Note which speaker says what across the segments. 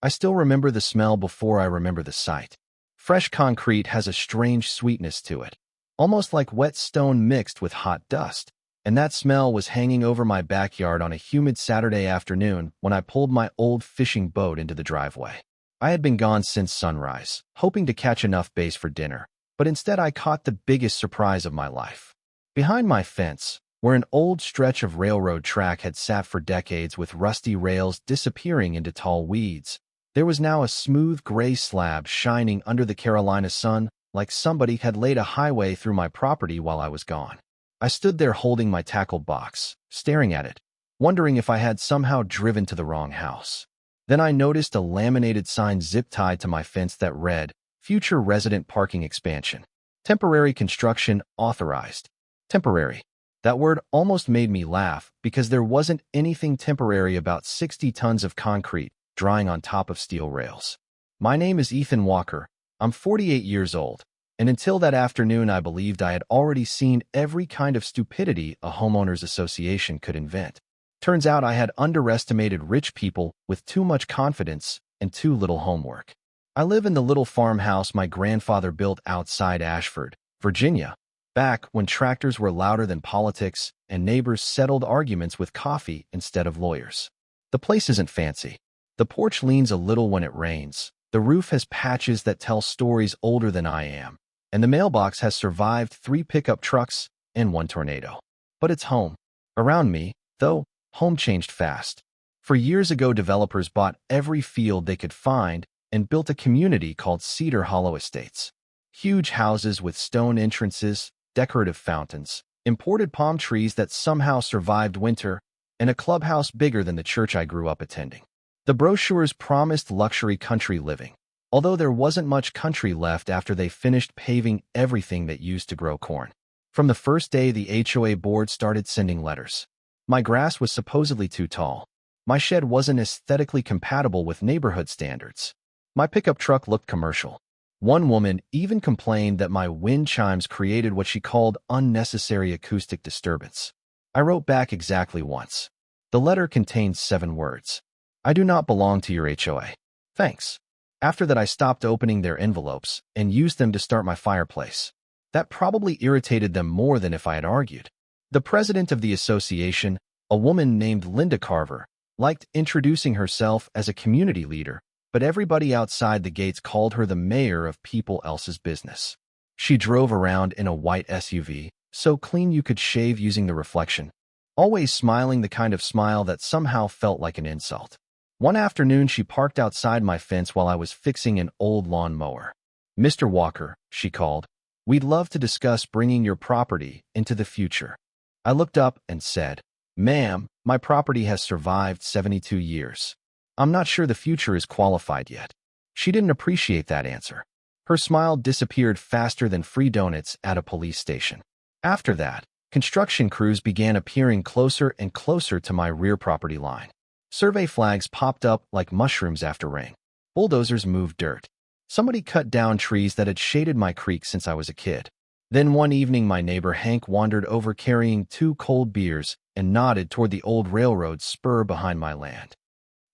Speaker 1: I still remember the smell before I remember the sight. Fresh concrete has a strange sweetness to it, almost like wet stone mixed with hot dust. And that smell was hanging over my backyard on a humid Saturday afternoon when I pulled my old fishing boat into the driveway. I had been gone since sunrise, hoping to catch enough bass for dinner, but instead I caught the biggest surprise of my life. Behind my fence, where an old stretch of railroad track had sat for decades with rusty rails disappearing into tall weeds, there was now a smooth gray slab shining under the Carolina sun like somebody had laid a highway through my property while I was gone. I stood there holding my tackle box, staring at it, wondering if I had somehow driven to the wrong house. Then I noticed a laminated sign zip-tied to my fence that read, "Future Resident Parking Expansion. Temporary construction authorized." Temporary. That word almost made me laugh because there wasn't anything temporary about 60 tons of concrete drying on top of steel rails. My name is Ethan Walker. I'm 48 years old, and until that afternoon I believed I had already seen every kind of stupidity a homeowners association could invent. Turns out I had underestimated rich people with too much confidence and too little homework. I live in the little farmhouse my grandfather built outside Ashford, Virginia, back when tractors were louder than politics and neighbors settled arguments with coffee instead of lawyers. The place isn't fancy. The porch leans a little when it rains. The roof has patches that tell stories older than I am, and the mailbox has survived 3 pickup trucks and 1 tornado. But it's home. Around me, though, home changed fast. For years ago, developers bought every field they could find and built a community called Cedar Hollow Estates. Huge houses with stone entrances, decorative fountains, imported palm trees that somehow survived winter, and a clubhouse bigger than the church I grew up attending. The brochures promised luxury country living, although there wasn't much country left after they finished paving everything that used to grow corn. From the first day, the HOA board started sending letters. My grass was supposedly too tall. My shed wasn't aesthetically compatible with neighborhood standards. My pickup truck looked commercial. One woman even complained that my wind chimes created what she called unnecessary acoustic disturbance. I wrote back exactly once. The letter contained 7 words. "I do not belong to your HOA. Thanks." After that, I stopped opening their envelopes and used them to start my fireplace. That probably irritated them more than if I had argued. The president of the association, a woman named Linda Carver, liked introducing herself as a community leader, but everybody outside the gates called her the mayor of people else's business. She drove around in a white SUV, so clean you could shave using the reflection, always smiling the kind of smile that somehow felt like an insult. One afternoon, she parked outside my fence while I was fixing an old lawn mower. "Mr. Walker," she called, "we'd love to discuss bringing your property into the future." I looked up and said, "Ma'am, my property has survived 72 years. I'm not sure the future is qualified yet." She didn't appreciate that answer. Her smile disappeared faster than free donuts at a police station. After that, construction crews began appearing closer and closer to my rear property line. Survey flags popped up like mushrooms after rain. Bulldozers moved dirt. Somebody cut down trees that had shaded my creek since I was a kid. Then one evening, my neighbor Hank wandered over carrying 2 cold beers and nodded toward the old railroad spur behind my land.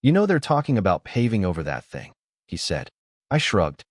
Speaker 1: "You know they're talking about paving over that thing," he said. I shrugged.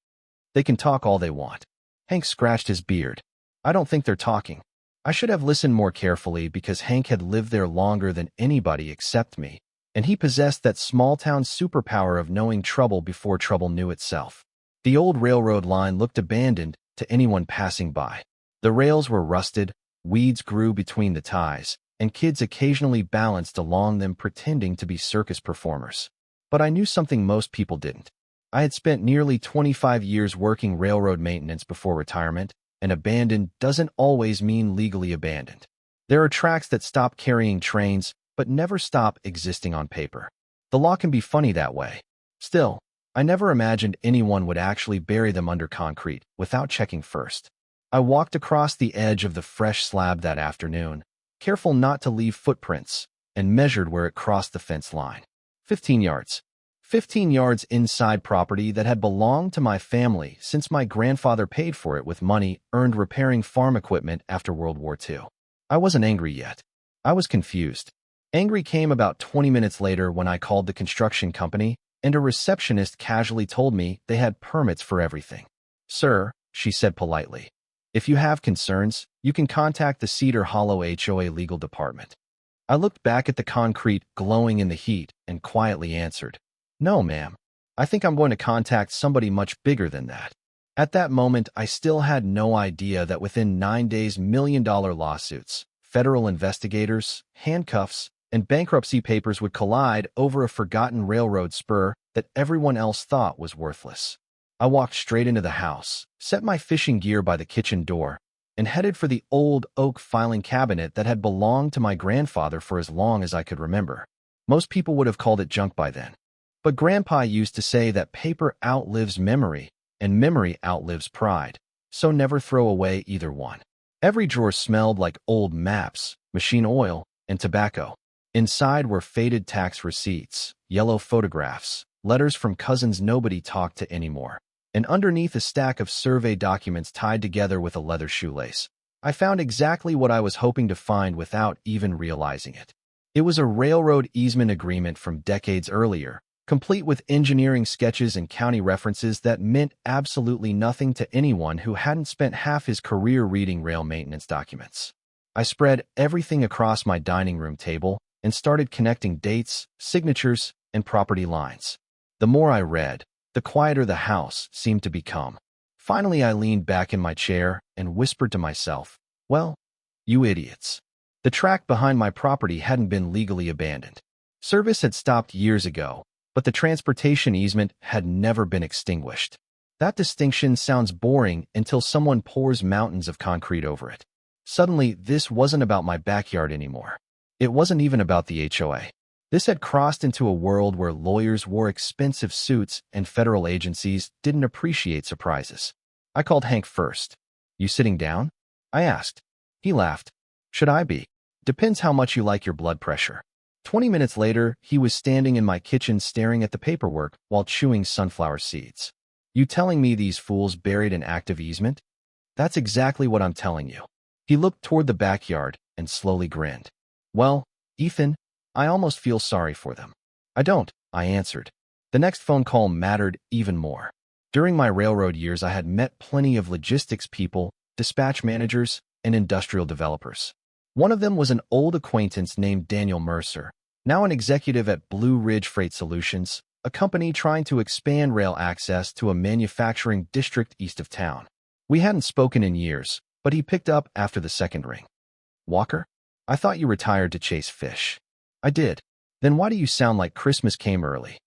Speaker 1: "They can talk all they want." Hank scratched his beard. "I don't think they're talking." I should have listened more carefully because Hank had lived there longer than anybody except me, and he possessed that small-town superpower of knowing trouble before trouble knew itself. The old railroad line looked abandoned to anyone passing by. The rails were rusted, weeds grew between the ties, and kids occasionally balanced along them pretending to be circus performers. But I knew something most people didn't. I had spent nearly 25 years working railroad maintenance before retirement, and abandoned doesn't always mean legally abandoned. There are tracks that stop carrying trains but never stop existing on paper. The law can be funny that way. Still, I never imagined anyone would actually bury them under concrete without checking first. I walked across the edge of the fresh slab that afternoon, careful not to leave footprints, and measured where it crossed the fence line. 15 yards. 15 yards inside property that had belonged to my family since my grandfather paid for it with money earned repairing farm equipment after World War II. I wasn't angry yet. I was confused. Angry came about 20 minutes later when I called the construction company and a receptionist casually told me they had permits for everything. "Sir," she said politely, "if you have concerns, you can contact the Cedar Hollow HOA legal department." I looked back at the concrete glowing in the heat and quietly answered, "No, ma'am. I think I'm going to contact somebody much bigger than that." At that moment, I still had no idea that within 9 days, million-dollar lawsuits, federal investigators, handcuffs, and bankruptcy papers would collide over a forgotten railroad spur that everyone else thought was worthless. I walked straight into the house, set my fishing gear by the kitchen door, and headed for the old oak filing cabinet that had belonged to my grandfather for as long as I could remember. Most people would have called it junk by then. But Grandpa used to say that paper outlives memory, and memory outlives pride, so never throw away either one. Every drawer smelled like old maps, machine oil, and tobacco. Inside were faded tax receipts, yellow photographs, letters from cousins nobody talked to anymore, and underneath a stack of survey documents tied together with a leather shoelace. I found exactly what I was hoping to find without even realizing it. It was a railroad easement agreement from decades earlier, complete with engineering sketches and county references that meant absolutely nothing to anyone who hadn't spent half his career reading rail maintenance documents. I spread everything across my dining room table and started connecting dates, signatures, and property lines. The more I read, the quieter the house seemed to become. Finally, I leaned back in my chair and whispered to myself, "Well, you idiots." The track behind my property hadn't been legally abandoned. Service had stopped years ago, but the transportation easement had never been extinguished. That distinction sounds boring until someone pours mountains of concrete over it. Suddenly, this wasn't about my backyard anymore. It wasn't even about the HOA. This had crossed into a world where lawyers wore expensive suits and federal agencies didn't appreciate surprises. I called Hank first. "You sitting down?" I asked. He laughed. "Should I be? Depends how much you like your blood pressure." 20 minutes later, he was standing in my kitchen staring at the paperwork while chewing sunflower seeds. "You telling me these fools buried an active easement?" "That's exactly what I'm telling you." He looked toward the backyard and slowly grinned. "Well, Ethan, I almost feel sorry for them." "I don't," I answered. The next phone call mattered even more. During my railroad years, I had met plenty of logistics people, dispatch managers, and industrial developers. One of them was an old acquaintance named Daniel Mercer, now an executive at Blue Ridge Freight Solutions, a company trying to expand rail access to a manufacturing district east of town. We hadn't spoken in years, but he picked up after the second ring. "Walker? I thought you retired to chase fish." "I did." "Then why do you sound like Christmas came early?"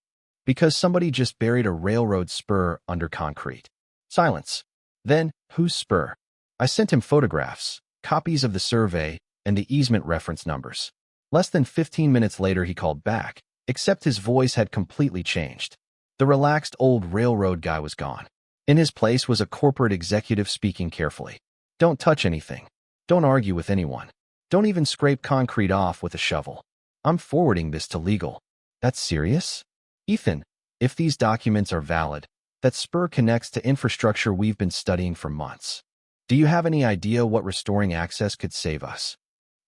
Speaker 1: "Because somebody just buried a railroad spur under concrete." Silence. "Then, whose spur?" I sent him photographs, copies of the survey, and the easement reference numbers. Less than 15 minutes later, he called back, except his voice had completely changed. The relaxed old railroad guy was gone. In his place was a corporate executive speaking carefully. "Don't touch anything. Don't argue with anyone. Don't even scrape concrete off with a shovel. I'm forwarding this to legal." "That's serious?" "Ethan, if these documents are valid, that spur connects to infrastructure we've been studying for months. Do you have any idea what restoring access could save us?"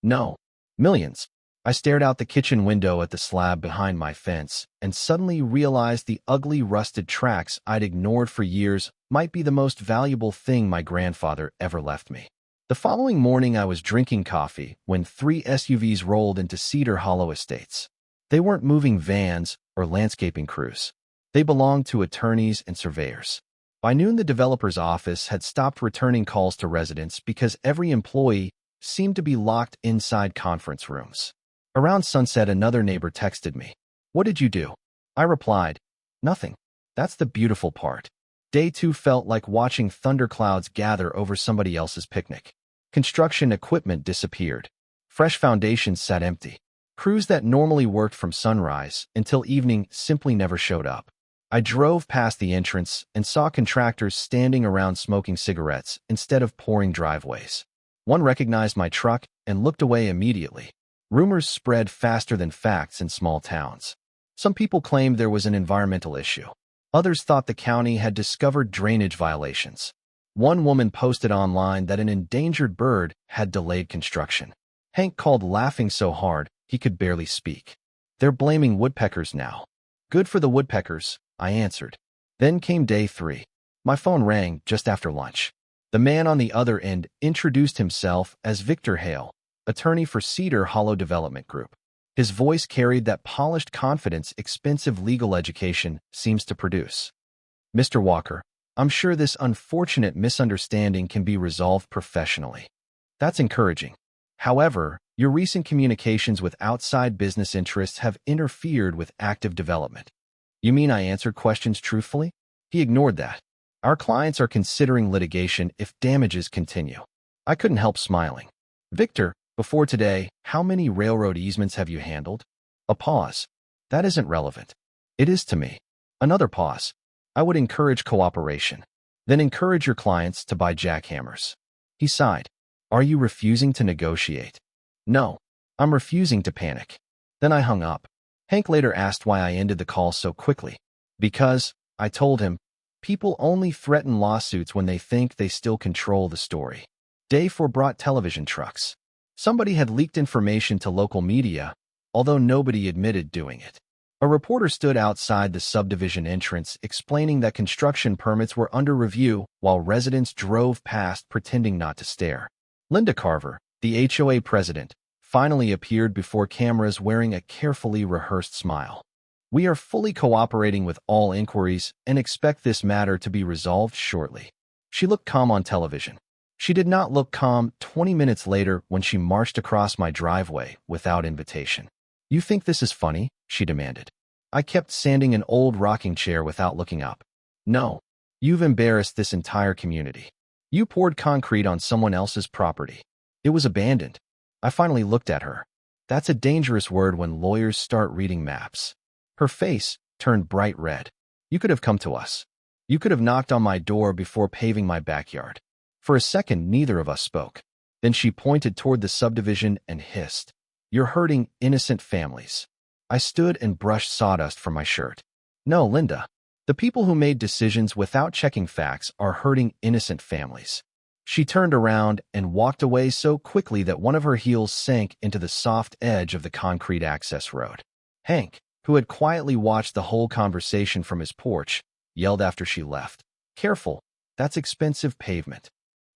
Speaker 1: "No. Millions." I stared out the kitchen window at the slab behind my fence and suddenly realized the ugly rusted tracks I'd ignored for years might be the most valuable thing my grandfather ever left me. The following morning, I was drinking coffee when 3 SUVs rolled into Cedar Hollow Estates. They weren't moving vans or landscaping crews. They belonged to attorneys and surveyors. By noon, the developer's office had stopped returning calls to residents because every employee seemed to be locked inside conference rooms. Around sunset, another neighbor texted me. "What did you do?" I replied, "Nothing. That's the beautiful part." Day 2 felt like watching thunderclouds gather over somebody else's picnic. Construction equipment disappeared. Fresh foundations sat empty. Crews that normally worked from sunrise until evening simply never showed up. I drove past the entrance and saw contractors standing around smoking cigarettes instead of pouring driveways. One recognized my truck and looked away immediately. Rumors spread faster than facts in small towns. Some people claimed there was an environmental issue. Others thought the county had discovered drainage violations. One woman posted online that an endangered bird had delayed construction. Hank called laughing so hard he could barely speak. "They're blaming woodpeckers now." Good for the woodpeckers, I answered. Then came day 3. My phone rang just after lunch. The man on the other end introduced himself as Victor Hale, attorney for Cedar Hollow Development Group. His voice carried that polished confidence expensive legal education seems to produce. Mr. Walker, I'm sure this unfortunate misunderstanding can be resolved professionally. That's encouraging. However, your recent communications with outside business interests have interfered with active development. You mean I answered questions truthfully? He ignored that. Our clients are considering litigation if damages continue. I couldn't help smiling. Victor, before today, how many railroad easements have you handled? A pause. That isn't relevant. It is to me. Another pause. I would encourage cooperation. Then encourage your clients to buy jackhammers. He sighed. Are you refusing to negotiate? No. I'm refusing to panic. Then I hung up. Hank later asked why I ended the call so quickly. Because, I told him, people only threaten lawsuits when they think they still control the story. Day 4 brought television trucks. Somebody had leaked information to local media, although nobody admitted doing it. A reporter stood outside the subdivision entrance explaining that construction permits were under review while residents drove past pretending not to stare. Linda Carver, the HOA president, finally appeared before cameras wearing a carefully rehearsed smile. We are fully cooperating with all inquiries and expect this matter to be resolved shortly. She looked calm on television. She did not look calm 20 minutes later when she marched across my driveway without invitation. You think this is funny? She demanded. I kept sanding an old rocking chair without looking up. No. You've embarrassed this entire community. You poured concrete on someone else's property. It was abandoned. I finally looked at her. That's a dangerous word when lawyers start reading maps. Her face turned bright red. You could have come to us. You could have knocked on my door before paving my backyard. For a second, neither of us spoke. Then she pointed toward the subdivision and hissed. You're hurting innocent families. I stood and brushed sawdust from my shirt. No, Linda. The people who made decisions without checking facts are hurting innocent families. She turned around and walked away so quickly that one of her heels sank into the soft edge of the concrete access road. Hank, who had quietly watched the whole conversation from his porch, yelled after she left. Careful, that's expensive pavement.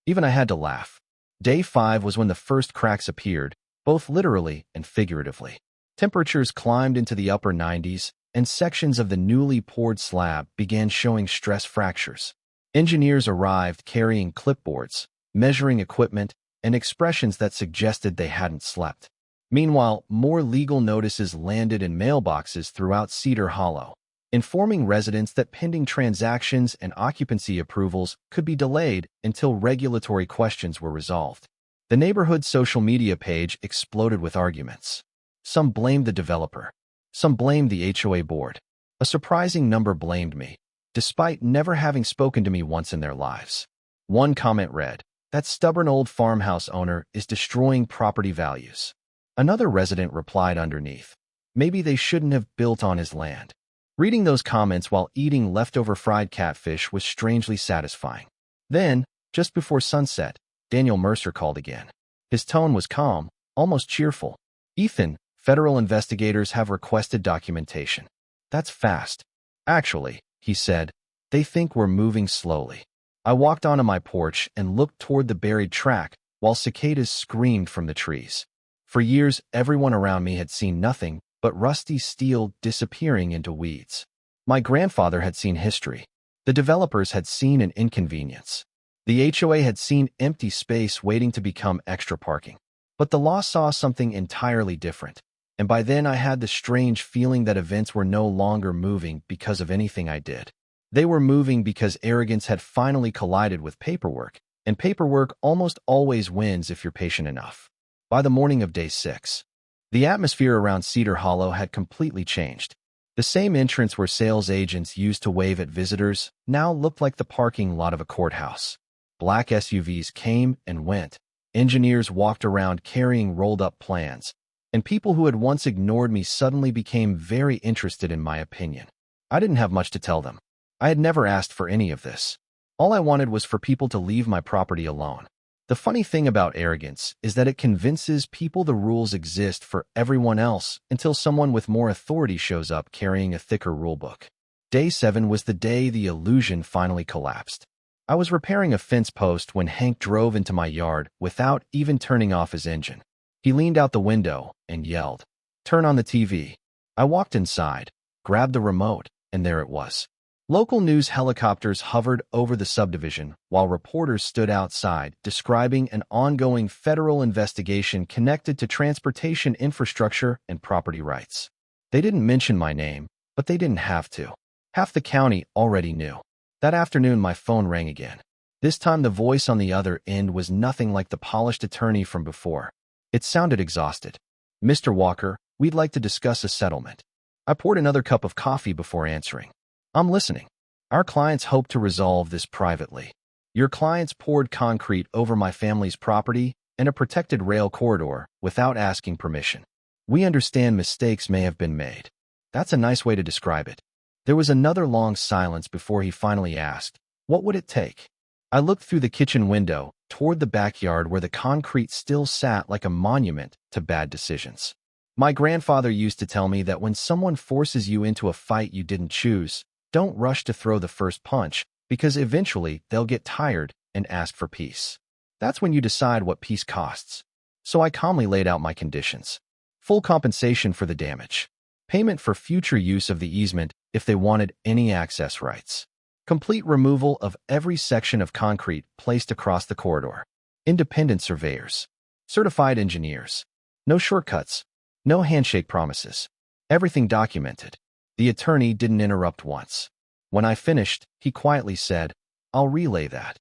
Speaker 1: Even I had to laugh. Day 5 was when the first cracks appeared, both literally and figuratively. Temperatures climbed into the upper 90s, and sections of the newly poured slab began showing stress fractures. Engineers arrived carrying clipboards, measuring equipment, and expressions that suggested they hadn't slept. Meanwhile, more legal notices landed in mailboxes throughout Cedar Hollow, informing residents that pending transactions and occupancy approvals could be delayed until regulatory questions were resolved. The neighborhood social media page exploded with arguments. Some blamed the developer. Some blamed the HOA board. A surprising number blamed me, despite never having spoken to me once in their lives. One comment read, "That stubborn old farmhouse owner is destroying property values." Another resident replied underneath, "Maybe they shouldn't have built on his land." Reading those comments while eating leftover fried catfish was strangely satisfying. Then, just before sunset, Daniel Mercer called again. His tone was calm, almost cheerful. "Ethan, federal investigators have requested documentation." "That's fast." "Actually," he said, "they think we're moving slowly." I walked onto my porch and looked toward the buried track while cicadas screamed from the trees. For years, everyone around me had seen nothing but rusty steel disappearing into weeds. My grandfather had seen history. The developers had seen an inconvenience. The HOA had seen empty space waiting to become extra parking. But the law saw something entirely different. And by then I had the strange feeling that events were no longer moving because of anything I did. They were moving because arrogance had finally collided with paperwork, and paperwork almost always wins if you're patient enough. By the morning of day 6, the atmosphere around Cedar Hollow had completely changed. The same entrance where sales agents used to wave at visitors now looked like the parking lot of a courthouse. Black SUVs came and went. Engineers walked around carrying rolled-up plans, and people who had once ignored me suddenly became very interested in my opinion. I didn't have much to tell them. I had never asked for any of this. All I wanted was for people to leave my property alone. The funny thing about arrogance is that it convinces people the rules exist for everyone else until someone with more authority shows up carrying a thicker rulebook. Day 7 was the day the illusion finally collapsed. I was repairing a fence post when Hank drove into my yard without even turning off his engine. He leaned out the window and yelled, "Turn on the TV." I walked inside, grabbed the remote, and there it was. Local news helicopters hovered over the subdivision while reporters stood outside describing an ongoing federal investigation connected to transportation infrastructure and property rights. They didn't mention my name, but they didn't have to. Half the county already knew. That afternoon, my phone rang again. This time, the voice on the other end was nothing like the polished attorney from before. It sounded exhausted. "Mr. Walker, we'd like to discuss a settlement." I poured another cup of coffee before answering. "I'm listening." "Our clients hope to resolve this privately. Your clients poured concrete over my family's property and a protected rail corridor without asking permission. We understand mistakes may have been made." That's a nice way to describe it. There was another long silence before he finally asked, "What would it take?" I looked through the kitchen window toward the backyard where the concrete still sat like a monument to bad decisions. My grandfather used to tell me that when someone forces you into a fight you didn't choose, don't rush to throw the first punch, because eventually they'll get tired and ask for peace. That's when you decide what peace costs. So I calmly laid out my conditions. Full compensation for the damage. Payment for future use of the easement if they wanted any access rights. Complete removal of every section of concrete placed across the corridor. Independent surveyors. Certified engineers. No shortcuts. No handshake promises. Everything documented. The attorney didn't interrupt once. When I finished, he quietly said, "I'll relay that."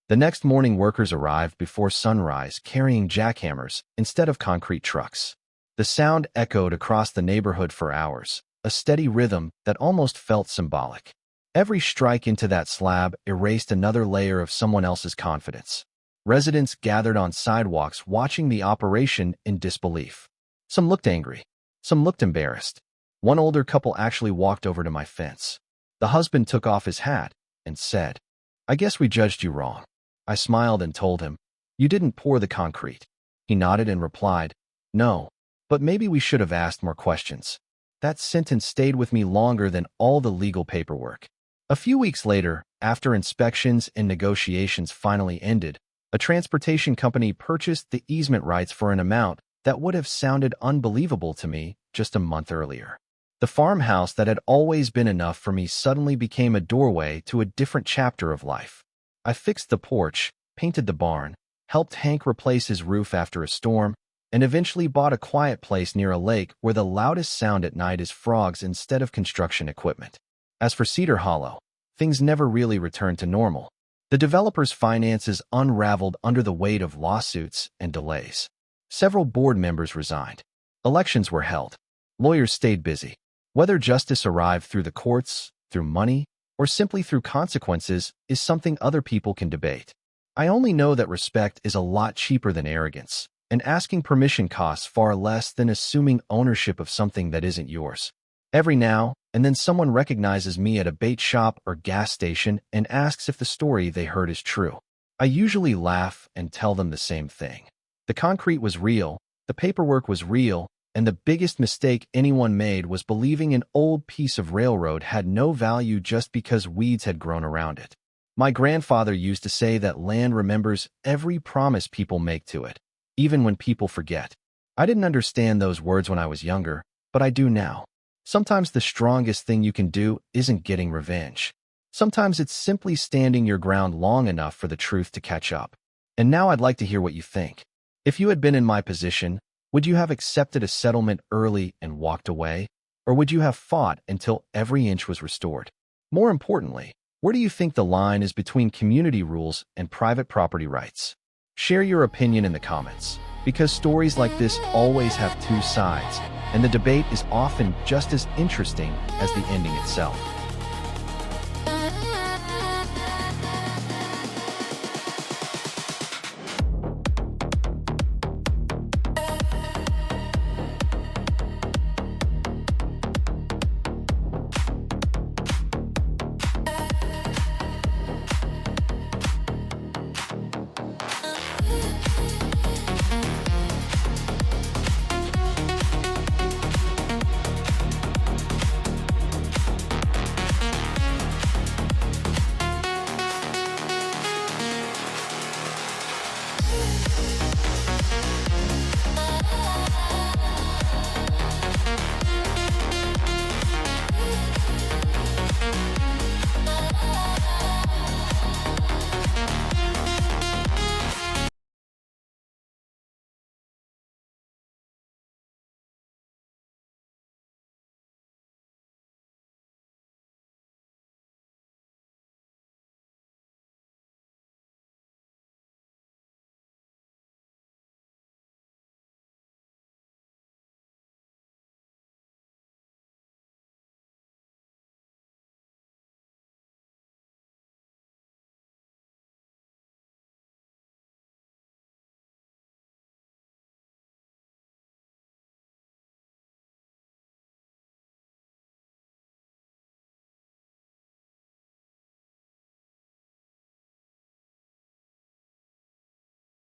Speaker 1: The next morning, workers arrived before sunrise carrying jackhammers instead of concrete trucks. The sound echoed across the neighborhood for hours, a steady rhythm that almost felt symbolic. Every strike into that slab erased another layer of someone else's confidence. Residents gathered on sidewalks watching the operation in disbelief. Some looked angry. Some looked embarrassed. One older couple actually walked over to my fence. The husband took off his hat and said, "I guess we judged you wrong." I smiled and told him, "You didn't pour the concrete." He nodded and replied, "No, but maybe we should have asked more questions." That sentence stayed with me longer than all the legal paperwork. A few weeks later, after inspections and negotiations finally ended, a transportation company purchased the easement rights for an amount that would have sounded unbelievable to me just a month earlier. The farmhouse that had always been enough for me suddenly became a doorway to a different chapter of life. I fixed the porch, painted the barn, helped Hank replace his roof after a storm, and eventually bought a quiet place near a lake where the loudest sound at night is frogs instead of construction equipment. As for Cedar Hollow, things never really returned to normal. The developer's finances unraveled under the weight of lawsuits and delays. Several board members resigned. Elections were held. Lawyers stayed busy. Whether justice arrived through the courts, through money, or simply through consequences is something other people can debate. I only know that respect is a lot cheaper than arrogance, and asking permission costs far less than assuming ownership of something that isn't yours. Every now and then someone recognizes me at a bait shop or gas station and asks if the story they heard is true. I usually laugh and tell them the same thing. The concrete was real, the paperwork was real, and the biggest mistake anyone made was believing an old piece of railroad had no value just because weeds had grown around it. My grandfather used to say that land remembers every promise people make to it, even when people forget. I didn't understand those words when I was younger, but I do now. Sometimes the strongest thing you can do isn't getting revenge. Sometimes it's simply standing your ground long enough for the truth to catch up. And now I'd like to hear what you think. If you had been in my position, would you have accepted a settlement early and walked away? Or would you have fought until every inch was restored? More importantly, where do you think the line is between community rules and private property rights? Share your opinion in the comments, because stories like this always have two sides, and the debate is often just as interesting as the ending itself.